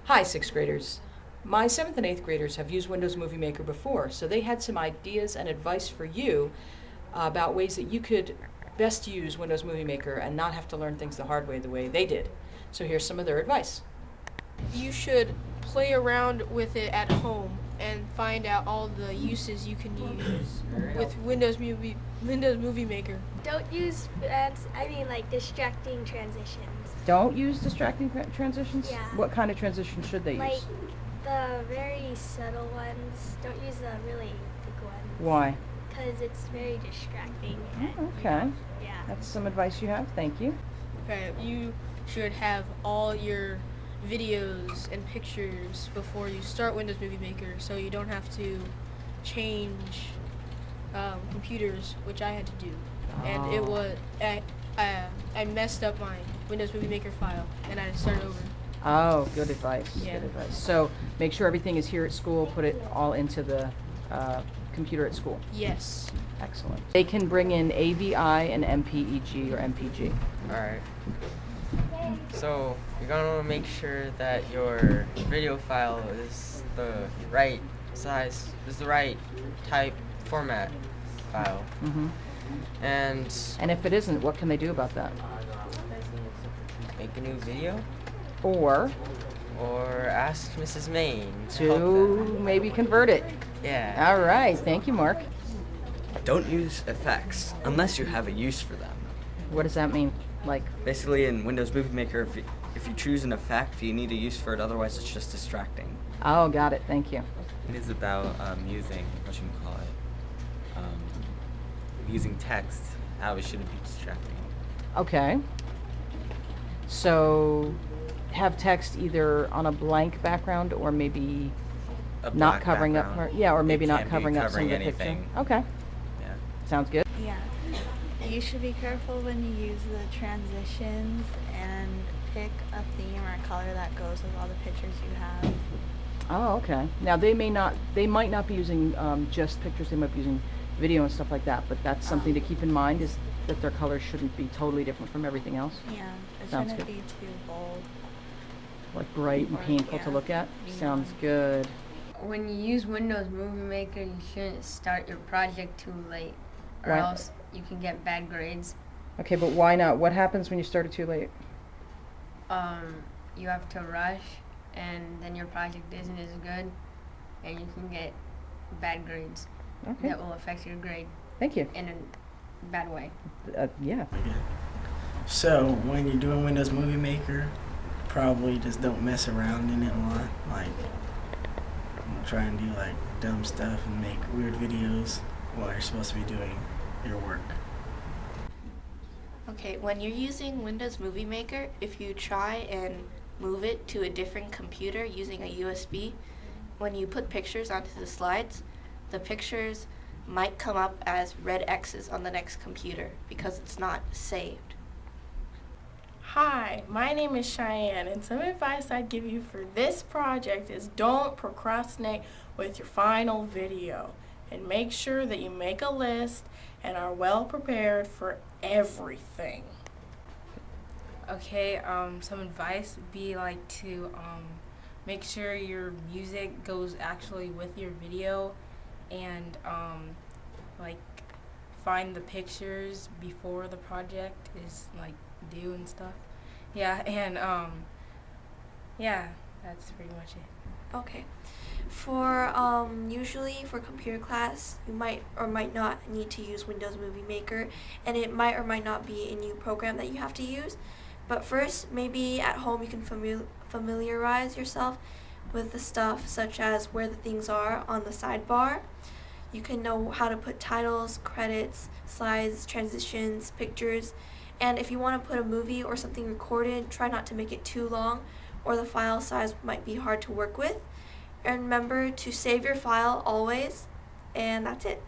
Hi, 6th graders. My 7th and 8th graders have used Windows Movie Maker before, so they had some ideas and advice for you about ways that you could best use Windows Movie Maker and not have to learn things the hard way the way they did. So here's some of their advice. You should play around with it at home and find out all the uses you can use with Windows Movie Maker. Don't use distracting transitions. Don't use distracting transitions? Yeah. What kind of transitions should they Like use? the very subtle ones. Don't use the really big ones. Why? Because it's very distracting. Oh, okay. Yeah. That's some advice you have. Thank you. Okay, you should have all your videos and pictures before you start Windows Movie Maker, so you don't have to change computers, which I had to do. And it was I messed up my Windows Movie Maker file, and I had to start over. Oh, good advice. Yeah. Good advice. So make sure everything is here at school. Put it all into the computer at school. Yes. Excellent. They can bring in AVI and MPEG or MPG. Alright. So you're gonna want to make sure that your video file is the right size, is the right type format file. Mm-hmm. And And if it isn't, what can they do about that? make a new video Or or ask Mrs. Main to help to them. maybe convert it. Yeah. All right. Thank you, Mark. Don't use effects unless you have a use for them. What does that mean? Like, Basically, in Windows Movie Maker, if you choose an effect, you need a use for it, otherwise it's just distracting. oh, got it. Thank you. It is about using using text. How it shouldn't be distracting. Okay. So have text either on a blank background or maybe A not black covering up background. part. Yeah, or It maybe not can't be covering up some of the anything. picture. Okay. Yeah. Sounds good. Yeah. You should be careful when you use the transitions and pick a theme or color that goes with all the pictures you have. Oh, okay. Now they might not be using just pictures. They might be using video and stuff like that. But that's something to keep in mind, is that their colors shouldn't be totally different from everything else. Yeah. It Sounds shouldn't good. be too bold. Like bright and Or, painful to yeah, look at. neon. Sounds good. When you use Windows Movie Maker, you shouldn't start your project too late, or Why? else you can get bad grades. Okay, but why not? What happens when you start it too late? You have to rush, and then your project isn't as good, and you can get bad grades. Okay. That will affect your grade Thank you. in a bad way. Yeah. So when you're doing Windows Movie Maker, probably just don't mess around in it a lot. Like, don't try and do like dumb stuff and make weird videos while you're supposed to be doing your work. Okay, when you're using Windows Movie Maker, if you try and move it to a different computer using a USB, when you put pictures onto the slides, the pictures might come up as red X's on the next computer because it's not saved. Hi, my name is Cheyenne, and some advice I'd give you for this project is don't procrastinate with your final video, and make sure that you make a list and are well prepared for everything. Okay, some advice would be like to make sure your music goes actually with your video, and like find the pictures before the project is like due and stuff. Yeah, and yeah, that's pretty much it. Okay. For usually for computer class, you might or might not need to use Windows Movie Maker, and it might or might not be a new program that you have to use. But first, maybe at home you can familiarize yourself with the stuff, such as where the things are on the sidebar. You can know how to put titles, credits, slides, transitions, pictures, and if you want to put a movie or something recorded, try not to make it too long, or the file size might be hard to work with. And remember to save your file always, and that's it.